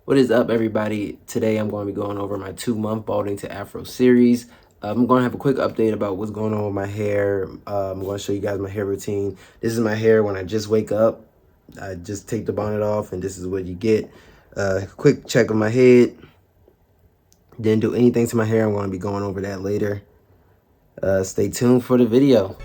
What is up, everybody? Today I'm going to be going over my 2-month balding to Afro series. I'm going to have a quick update about what's going on with my hair. I'm going to show you guys my hair routine. This is my hair when I just wake up. I just take the bonnet off and this is what you get. Quick check of my head. Didn't do anything to my hair. I'm going to be going over that later. Stay tuned for the video.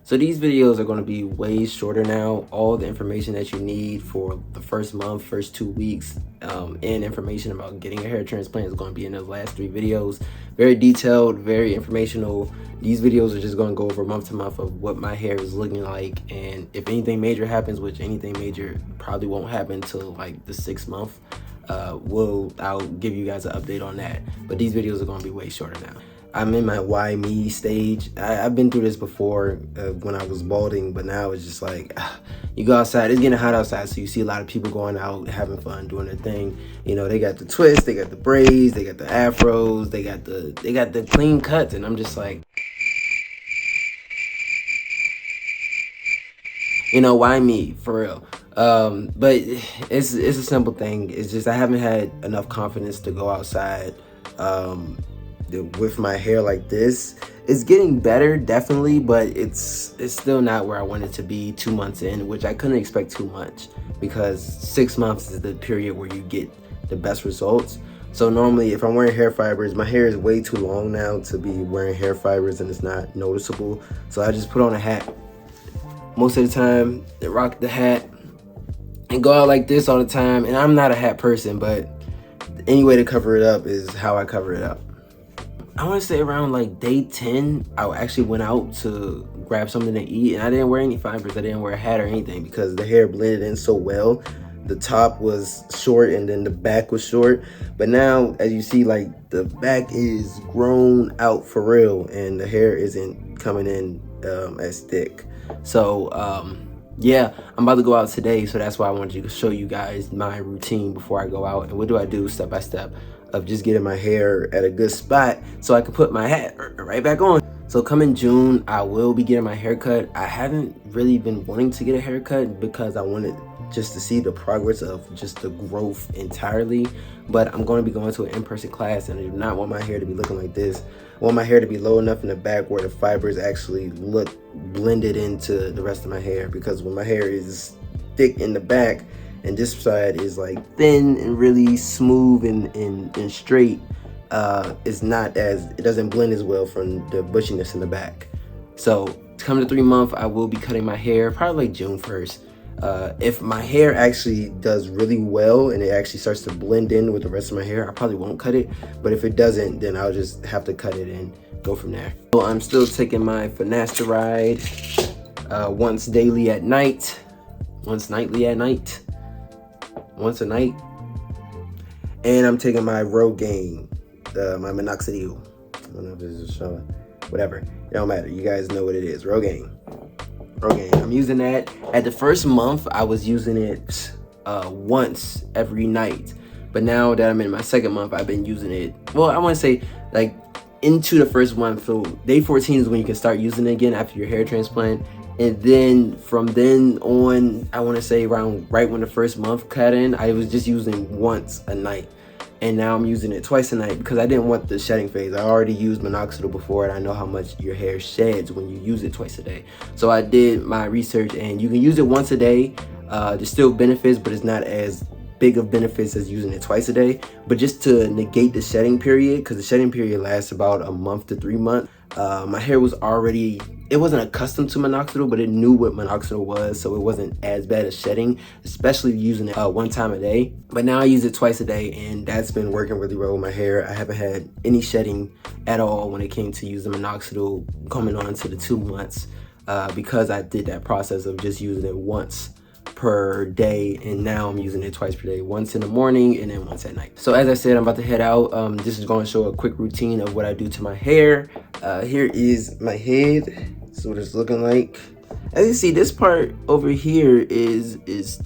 So these videos are going to be way shorter now. All the information that you need for the first month, first 2 weeks, and information about getting a hair transplant is going to be in the last 3 videos. Very detailed, very informational. These videos are just going to go over month to month of what my hair is looking like, and if anything major happens, which anything major probably won't happen until like the 6th month, I'll give you guys an update on that. But these videos are going to be way shorter now. I'm in my why me stage. I've been through this before when I was balding, but now it's just like, you go outside, it's getting hot outside, so you see a lot of people going out, having fun, doing their thing. You know, they got the twists, they got the braids, they got the afros, they got the clean cuts, and I'm just like, you know, why me, for real? But it's a simple thing. It's just I haven't had enough confidence to go outside with my hair like this. It's getting better, definitely, but it's still not where I want it to be 2 months in, which I couldn't expect too much, because 6 months is the period where you get the best results. So normally if I'm wearing hair fibers, my hair is way too long now to be wearing hair fibers and it's not noticeable, so I just put on a hat most of the time, rock the hat and go out like this all the time. And I'm not a hat person, but any way to cover it up is how I cover it up. I want to say around like day 10, I actually went out to grab something to eat, and I didn't wear any fibers. I didn't wear a hat or anything because the hair blended in so well. The top was short and then the back was short. But now, as you see, like the back is grown out for real and the hair isn't coming in as thick. So yeah, I'm about to go out today, so that's why I wanted to show you guys my routine before I go out. And what do I do step by step of just getting my hair at a good spot so I can put my hat right back on. So coming June, I will be getting my hair cut. I haven't really been wanting to get a haircut because I wanted just to see the progress of just the growth entirely. But I'm going to be going to an in-person class, and I do not want my hair to be looking like this. I want my hair to be low enough in the back where the fibers actually look blended into the rest of my hair, because when my hair is thick in the back and this side is like thin and really smooth and straight, it's not as, it doesn't blend as well from the bushiness in the back. So coming to 3 month, I will be cutting my hair probably like June 1st. If my hair actually does really well and it actually starts to blend in with the rest of my hair, I probably won't cut it. But if it doesn't, then I'll just have to cut it and go from there. So I'm still taking my Finasteride once daily at night, once nightly at night, once a night. And I'm taking my Rogaine, my Minoxidil. I don't know if this is showing, whatever. It don't matter. You guys know what it is. Rogaine. I'm using that. At the first month, I was using it once every night. But now that I'm in my 2nd month, I've been using it, well, I want to say like into the 1st month. So day 14 is when you can start using it again after your hair transplant. And then from then on, I want to say around right when the 1st month cut in, I was just using once a night. And now I'm using it twice a night because I didn't want the shedding phase. I already used Minoxidil before, and I know how much your hair sheds when you use it twice a day. So I did my research, and you can use it once a day. There's still benefits, but it's not as big of benefits as using it twice a day. But just to negate the shedding period, because the shedding period lasts about a month to 3 months, my hair was already, it wasn't accustomed to Minoxidil, but it knew what Minoxidil was, so it wasn't as bad as shedding, especially using it 1 time a day. But now I use it twice a day, and that's been working really well with my hair. I haven't had any shedding at all when it came to using Minoxidil coming on to the 2 months, because I did that process of just using it once per day, and now I'm using it twice per day, once in the morning and then once at night. So as I said, I'm about to head out. This is going to show a quick routine of what I do to my hair. Here is my head. This is what it's looking like. As you see, this part over here is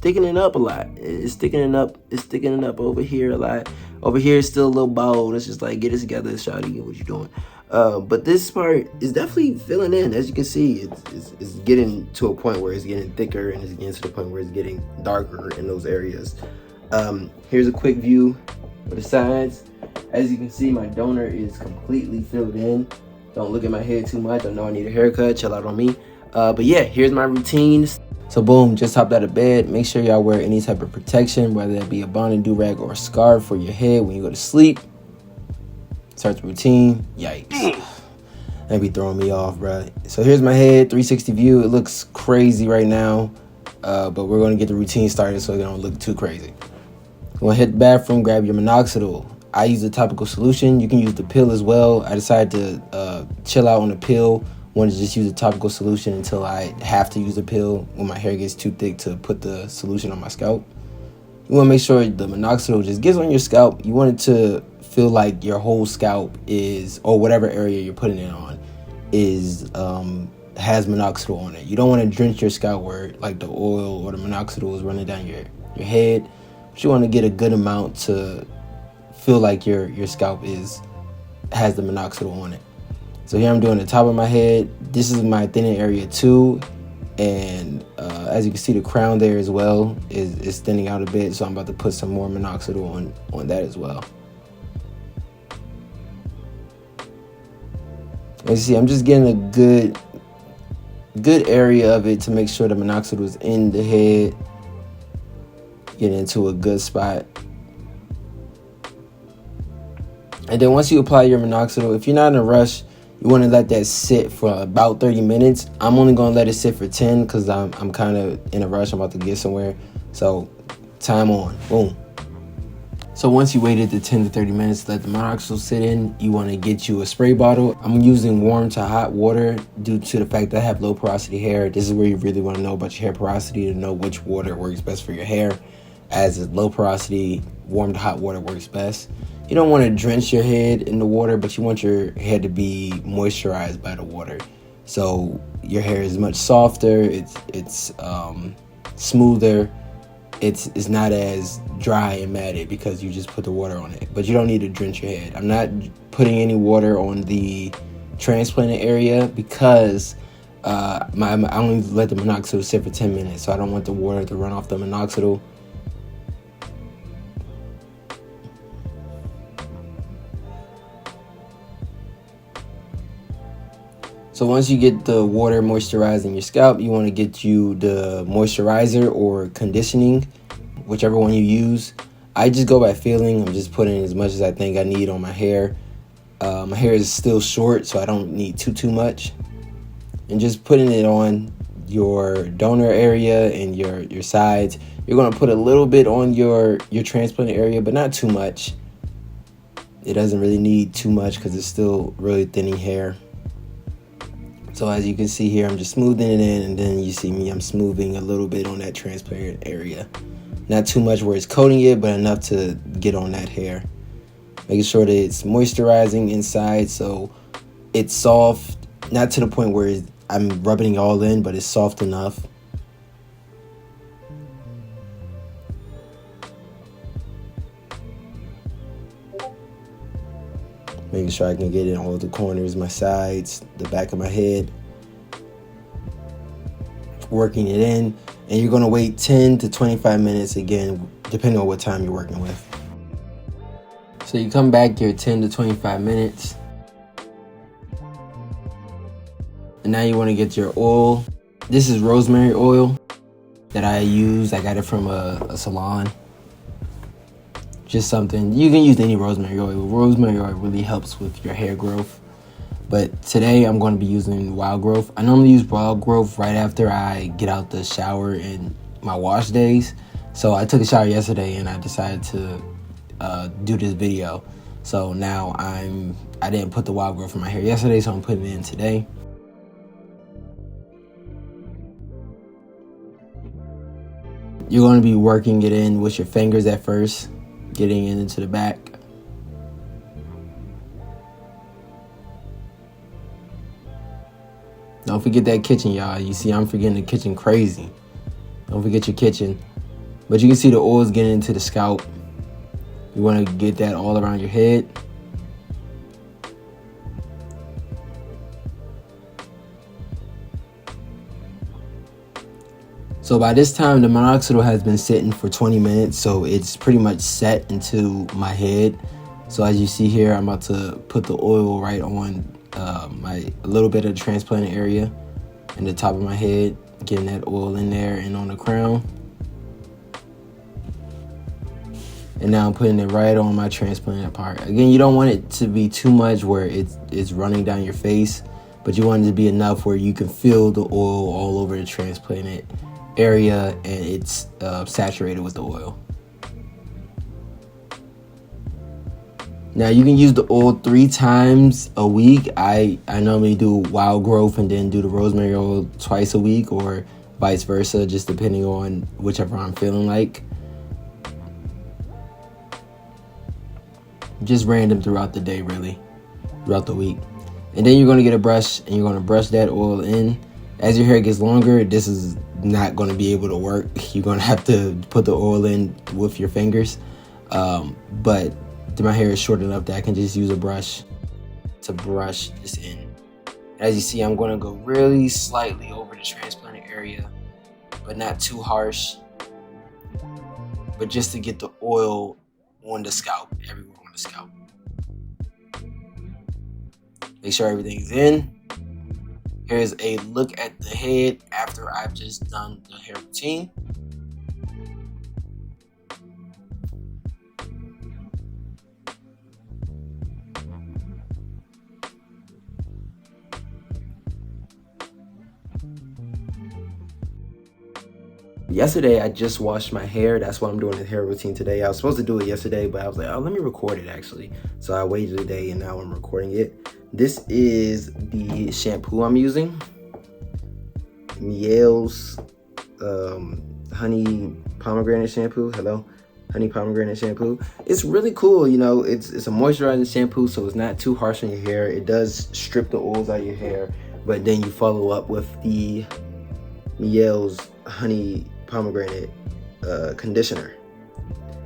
thickening up a lot. It's thickening up over here a lot. Over here is still a little bald. It's just like, get it together, shawty, what you doing? But this part is definitely filling in. As you can see, it's getting to a point where it's getting thicker, and it's getting to the point where it's getting darker in those areas. Here's a quick view of the sides. As you can see, my donor is completely filled in. Don't look at my head too much. I know I need a haircut. Chill out on me. But yeah, here's my routine. So boom, just hopped out of bed. Make sure y'all wear any type of protection, whether it be a bonnet, do-rag, or a scarf for your head when you go to sleep. Start the routine. Yikes. That be throwing me off, bro. So here's my head, 360 view. It looks crazy right now, but we're going to get the routine started so it don't look too crazy. You're going to hit the bathroom, grab your Minoxidil. I use a topical solution. You can use the pill as well. I decided to chill out on the pill. Want to just use a topical solution until I have to use a pill when my hair gets too thick to put the solution on my scalp. You want to make sure the Minoxidil just gets on your scalp. You want it to feel like your whole scalp is, or whatever area you're putting it on, is has Minoxidil on it. You don't want to drench your scalp where like the oil or the Minoxidil is running down your head. But you want to get a good amount to feel like your scalp has the Minoxidil on it. So here I'm doing the top of my head. This is my thinning area too, and as you can see, the crown there as well is thinning out a bit. So I'm about to put some more Minoxidil on that as well. As you see, I'm just getting a good area of it to make sure the Minoxidil is in the head, getting into a good spot. And then once you apply your Minoxidil, if you're not in a rush, you want to let that sit for about 30 minutes. I'm only going to let it sit for 10 because I'm kind of in a rush. I'm about to get somewhere. So time on. Boom. So once you waited the 10 to 30 minutes to let the Minoxidil sit in, you want to get you a spray bottle. I'm using warm to hot water due to the fact that I have low porosity hair. This is where you really want to know about your hair porosity to know which water works best for your hair. As a low porosity, warm to hot water works best. You don't want to drench your head in the water, but you want your head to be moisturized by the water. So your hair is much softer, it's smoother, it's not as dry and matted because you just put the water on it. But you don't need to drench your head. I'm not putting any water on the transplanted area because I only let the Minoxidil sit for 10 minutes, so I don't want the water to run off the Minoxidil. So once you get the water moisturizing your scalp, you want to get you the moisturizer or conditioning, whichever one you use. I just go by feeling. I'm just putting as much as I think I need on my hair. My hair is still short, so I don't need too much. And just putting it on your donor area and your sides. You're going to put a little bit on your transplant area, but not too much. It doesn't really need too much because it's still really thinning hair. So as you can see here, I'm just smoothing it in, and then you see me, I'm smoothing a little bit on that transparent area. Not too much where it's coating it, but enough to get on that hair. Making sure that it's moisturizing inside so it's soft, not to the point where I'm rubbing it all in, but it's soft enough. Making sure I can get in all the corners, my sides, the back of my head. Working it in. And you're going to wait 10 to 25 minutes again, depending on what time you're working with. So you come back here 10 to 25 minutes. And now you want to get your oil. This is rosemary oil that I use. I got it from a salon. Just something, you can use any rosemary oil. Rosemary oil really helps with your hair growth. But today I'm going to be using Wild Growth. I normally use Wild Growth right after I get out the shower and my wash days. So I took a shower yesterday and I decided to do this video. So now I didn't put the Wild Growth in my hair yesterday, so I'm putting it in today. You're going to be working it in with your fingers at first. Getting it into the back. Don't forget that kitchen, y'all. You see, I'm forgetting the kitchen crazy. Don't forget your kitchen. But you can see the oil's getting into the scalp. You want to get that all around your head. So by this time, the minoxidil has been sitting for 20 minutes, so it's pretty much set into my head. So as you see here, I'm about to put the oil right on a little bit of the transplanted area in the top of my head, getting that oil in there and on the crown. And now I'm putting it right on my transplanted part. Again, you don't want it to be too much where it's running down your face, but you want it to be enough where you can feel the oil all over the transplanted area and it's saturated with the oil. Now you can use the oil 3 times a week. I normally do wild growth and then do the rosemary oil twice a week, or vice versa, just depending on whichever I'm feeling like. Just random throughout the day, really, throughout the week. And then you're going to get a brush and you're going to brush that oil in. As your hair gets longer, this is not going to be able to work. You're going to have to put the oil in with your fingers. But my hair is short enough that I can just use a brush to brush this in. As you see, I'm going to go really slightly over the transplanted area, but not too harsh. But just to get the oil on the scalp, everywhere on the scalp. Make sure everything's in. Here's a look at the head after I've just done the hair routine. Yesterday, I just washed my hair. That's why I'm doing the hair routine today. I was supposed to do it yesterday, but I was like, oh, let me record it actually. So I waited a day and now I'm recording it. This is the shampoo I'm using. Miele's honey pomegranate shampoo. Hello, honey pomegranate shampoo. It's really cool. You know, it's a moisturizing shampoo, so it's not too harsh on your hair. It does strip the oils out of your hair, but then you follow up with the Miele's honey pomegranate conditioner,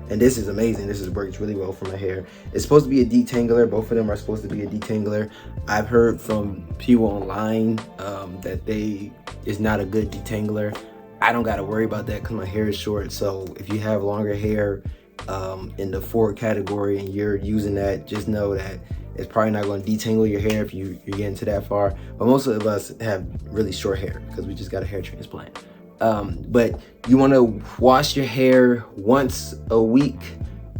and this is amazing. This works really well for my hair. It's supposed to be a detangler. Both of them are supposed to be a detangler. I've heard from people online that is not a good detangler. I don't got to worry about that because my hair is short. So if you have longer hair in the 4 category and you're using that, just know that it's probably not going to detangle your hair if you're getting to that far. But most of us have really short hair because we just got a hair transplant. But you want to wash your hair once a week,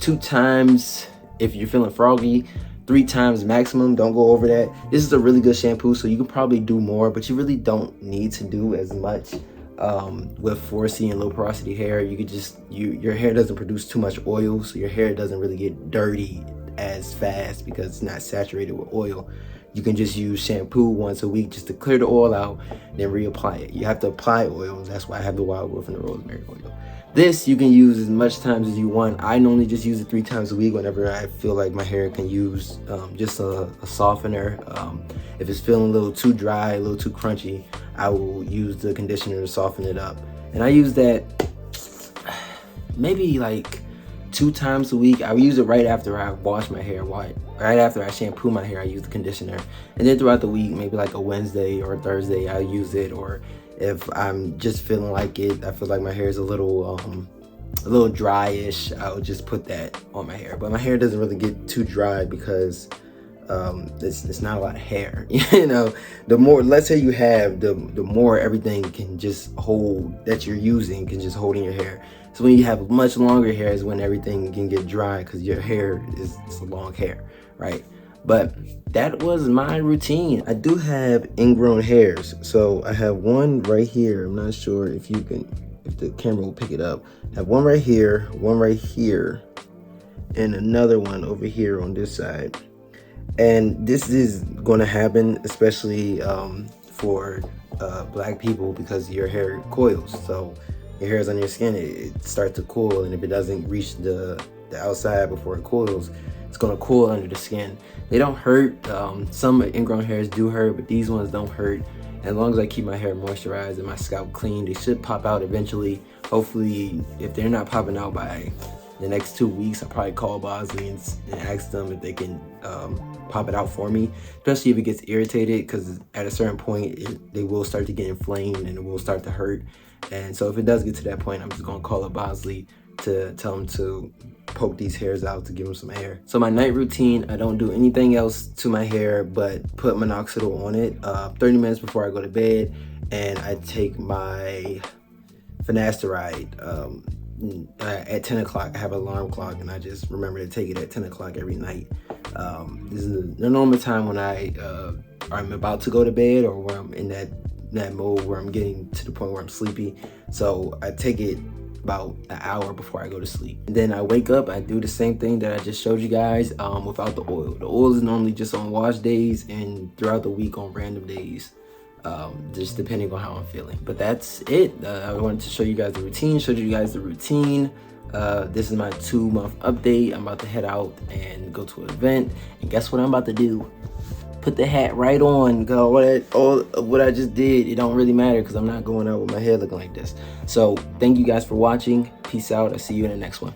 2 times if you're feeling froggy, 3 times maximum. Don't go over that. This is a really good shampoo, so you can probably do more, but you really don't need to do as much. With 4C and low porosity hair, you could just, your hair doesn't produce too much oil, so your hair doesn't really get dirty as fast because it's not saturated with oil. You can just use shampoo once a week just to clear the oil out, then reapply it. You have to apply oils. That's why I have the wild growth and the rosemary oil. This you can use as much times as you want. I normally just use it 3 times a week whenever I feel like my hair can use just a softener. If it's feeling a little too dry, a little too crunchy, I will use the conditioner to soften it up. And I use that maybe like 2 times a week. I use it right after I wash my hair. Right after I shampoo my hair, I use the conditioner. And then throughout the week, maybe like a Wednesday or a Thursday, I use it. Or if I'm just feeling like it, I feel like my hair is a little dryish, I'll just put that on my hair. But my hair doesn't really get too dry because it's not a lot of hair. You know, the more, let's say you have, the more everything can just hold that you're using can just hold in your hair. So when you have much longer hair is when everything can get dry because your hair is long hair, right? But that was my routine. I do have ingrown hairs. So I have one right here. I'm not sure if the camera will pick it up. I have one right here, and another one over here on this side. And this is going to happen especially for black people because your hair coils. So your hair is on your skin, it starts to cool, and if it doesn't reach the outside before it coils, it's going to cool under the skin. They don't hurt. Some ingrown hairs do hurt, but these ones don't hurt. And as long as I keep my hair moisturized and my scalp clean, they should pop out eventually. Hopefully, if they're not popping out by the next 2 weeks, I'll probably call Bosley and ask them if they can pop it out for me, especially if it gets irritated, because at a certain point they will start to get inflamed and it will start to hurt. And so if it does get to that point, I'm just gonna call up Bosley to tell him to poke these hairs out to give them some air. So my night routine, I don't do anything else to my hair but put minoxidil on it 30 minutes before I go to bed, and I take my Finasteride at 10 o'clock. I have an alarm clock and I just remember to take it at 10 o'clock every night. This is the normal time when I'm about to go to bed, or where I'm in that mode where I'm getting to the point where I'm sleepy. So I take it about an hour before I go to sleep. And then I wake up, I do the same thing that I just showed you guys without the oil. The oil is normally just on wash days and throughout the week on random days, just depending on how I'm feeling. But that's it. I wanted to show you guys the routine, this is my 2-month update. I'm about to head out and go to an event, and guess what I'm about to do? Put the hat right on. What I just did, it don't really matter because I'm not going out with my hair looking like this. So thank you guys for watching. Peace out. I'll see you in the next one.